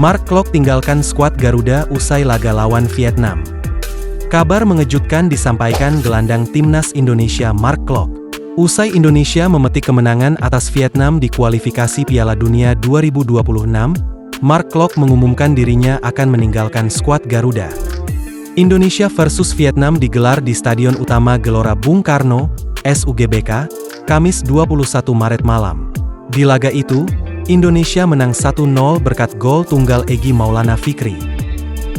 Mark Klok tinggalkan skuad Garuda usai laga lawan Vietnam. Kabar mengejutkan disampaikan gelandang timnas Indonesia Mark Klok. Usai Indonesia memetik kemenangan atas Vietnam di kualifikasi Piala Dunia 2026, Mark Klok mengumumkan dirinya akan meninggalkan skuad Garuda. Indonesia versus Vietnam digelar di Stadion Utama Gelora Bung Karno, SUGBK, Kamis 21 Maret malam. Di laga itu, Indonesia menang 1-0 berkat gol tunggal Egy Maulana Fikri.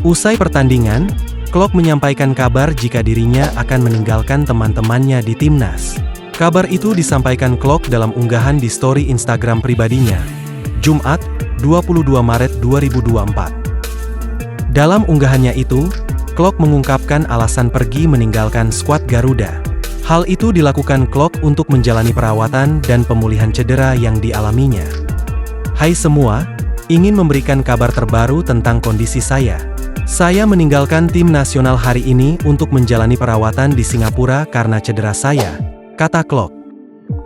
Usai pertandingan, Klok menyampaikan kabar jika dirinya akan meninggalkan teman-temannya di timnas. Kabar itu disampaikan Klok dalam unggahan di story Instagram pribadinya, Jumat, 22 Maret 2024. Dalam unggahannya itu, Klok mengungkapkan alasan pergi meninggalkan skuad Garuda. Hal itu dilakukan Klok untuk menjalani perawatan dan pemulihan cedera yang dialaminya. Hai semua, ingin memberikan kabar terbaru tentang kondisi saya. Saya meninggalkan tim nasional hari ini untuk menjalani perawatan di Singapura karena cedera saya, kata Klok.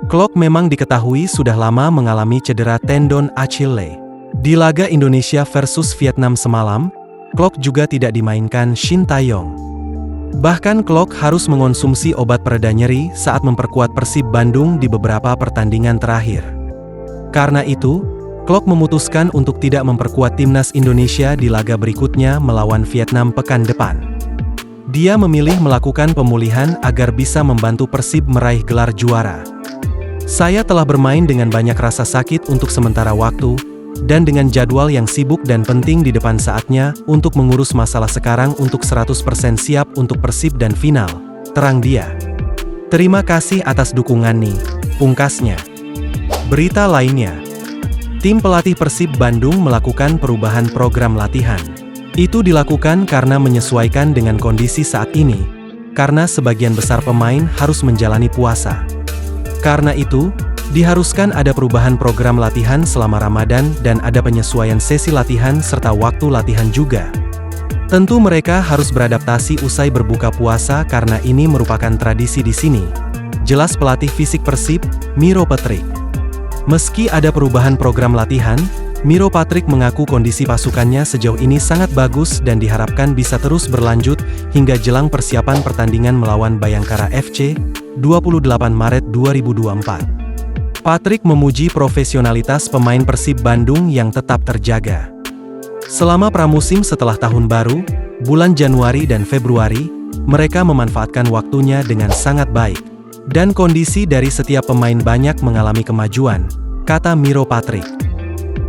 Klok memang diketahui sudah lama mengalami cedera tendon Achilles. Di laga Indonesia versus Vietnam semalam, Klok juga tidak dimainkan Shin Tae-yong. Bahkan Klok harus mengonsumsi obat pereda nyeri saat memperkuat Persib Bandung di beberapa pertandingan terakhir. Karena itu, Klok memutuskan untuk tidak memperkuat timnas Indonesia di laga berikutnya melawan Vietnam pekan depan. Dia memilih melakukan pemulihan agar bisa membantu Persib meraih gelar juara. Saya telah bermain dengan banyak rasa sakit untuk sementara waktu, dan dengan jadwal yang sibuk dan penting di depan saatnya untuk mengurus masalah sekarang untuk 100% siap untuk Persib dan final, terang dia. Terima kasih atas dukungan nih, pungkasnya. Berita lainnya. Tim pelatih Persib Bandung melakukan perubahan program latihan. Itu dilakukan karena menyesuaikan dengan kondisi saat ini, karena sebagian besar pemain harus menjalani puasa. Karena itu, diharuskan ada perubahan program latihan selama Ramadan dan ada penyesuaian sesi latihan serta waktu latihan juga. Tentu mereka harus beradaptasi usai berbuka puasa karena ini merupakan tradisi di sini. Jelas pelatih fisik Persib, Miro Patrick. Meski ada perubahan program latihan, Miro Patrick mengaku kondisi pasukannya sejauh ini sangat bagus dan diharapkan bisa terus berlanjut hingga jelang persiapan pertandingan melawan Bayangkara FC, 28 Maret 2024. Patrick memuji profesionalitas pemain Persib Bandung yang tetap terjaga. Selama pramusim setelah tahun baru, bulan Januari dan Februari, mereka memanfaatkan waktunya dengan sangat baik. Dan kondisi dari setiap pemain banyak mengalami kemajuan, kata Miro Patrick.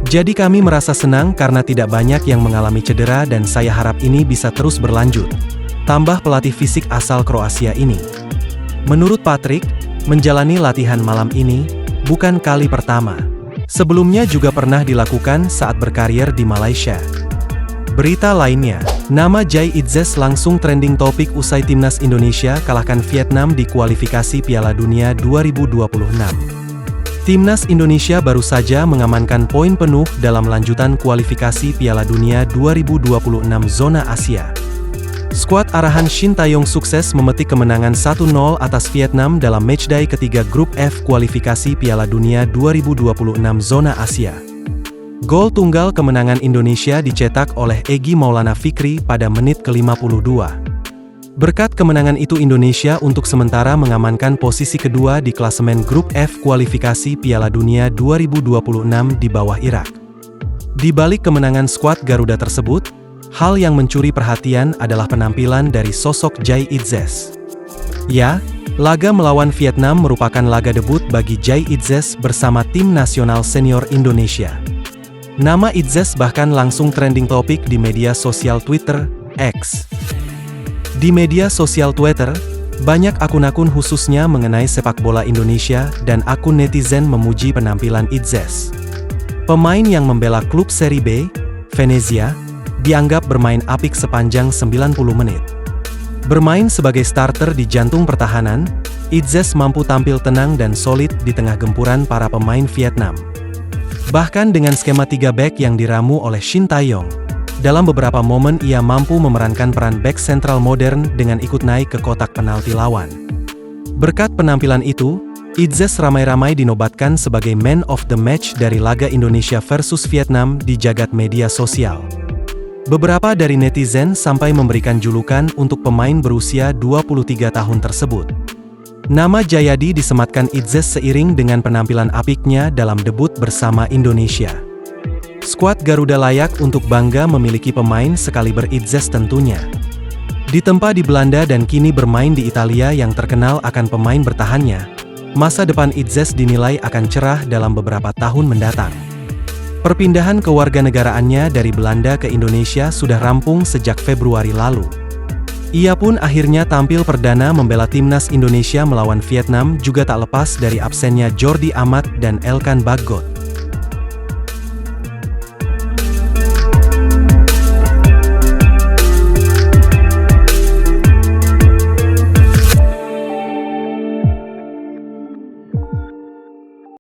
Jadi kami merasa senang karena tidak banyak yang mengalami cedera dan saya harap ini bisa terus berlanjut, tambah pelatih fisik asal Kroasia ini. Menurut Patrick, menjalani latihan malam ini bukan kali pertama. Sebelumnya juga pernah dilakukan saat berkarier di Malaysia. Berita lainnya, nama Jai Itzes langsung trending topik usai timnas Indonesia kalahkan Vietnam di kualifikasi Piala Dunia 2026. Timnas Indonesia baru saja mengamankan poin penuh dalam lanjutan kualifikasi Piala Dunia 2026 zona Asia. Skuad arahan Shin Tae-yong sukses memetik kemenangan 1-0 atas Vietnam dalam matchday ketiga grup F kualifikasi Piala Dunia 2026 zona Asia. Gol tunggal kemenangan Indonesia dicetak oleh Egy Maulana Fikri pada menit ke-52. Berkat kemenangan itu Indonesia untuk sementara mengamankan posisi kedua di klasemen grup F kualifikasi Piala Dunia 2026 di bawah Irak. Di balik kemenangan skuad Garuda tersebut, hal yang mencuri perhatian adalah penampilan dari sosok Jai Itzes. Ya, laga melawan Vietnam merupakan laga debut bagi Jai Itzes bersama tim nasional senior Indonesia. Nama Itzes bahkan langsung trending topik di media sosial Twitter, X. Di media sosial Twitter, banyak akun-akun khususnya mengenai sepak bola Indonesia dan akun netizen memuji penampilan Itzes. Pemain yang membela klub Serie B, Venezia, dianggap bermain apik sepanjang 90 menit. Bermain sebagai starter di jantung pertahanan, Itzes mampu tampil tenang dan solid di tengah gempuran para pemain Vietnam. Bahkan dengan skema 3 back yang diramu oleh Shin Tae-yong, dalam beberapa momen ia mampu memerankan peran back sentral modern dengan ikut naik ke kotak penalti lawan. Berkat penampilan itu, Itzes ramai-ramai dinobatkan sebagai Man of the Match dari laga Indonesia versus Vietnam di jagat media sosial. Beberapa dari netizen sampai memberikan julukan untuk pemain berusia 23 tahun tersebut. Nama Jayadi disematkan Itzes seiring dengan penampilan apiknya dalam debut bersama Indonesia. Skuad Garuda layak untuk bangga memiliki pemain sekaliber Itzes tentunya. Ditempa di Belanda dan kini bermain di Italia yang terkenal akan pemain bertahannya, masa depan Itzes dinilai akan cerah dalam beberapa tahun mendatang. Perpindahan kewarganegaraannya dari Belanda ke Indonesia sudah rampung sejak Februari lalu. Ia pun akhirnya tampil perdana membela timnas Indonesia melawan Vietnam juga tak lepas dari absennya Jordi Amat dan Elkan Bagot.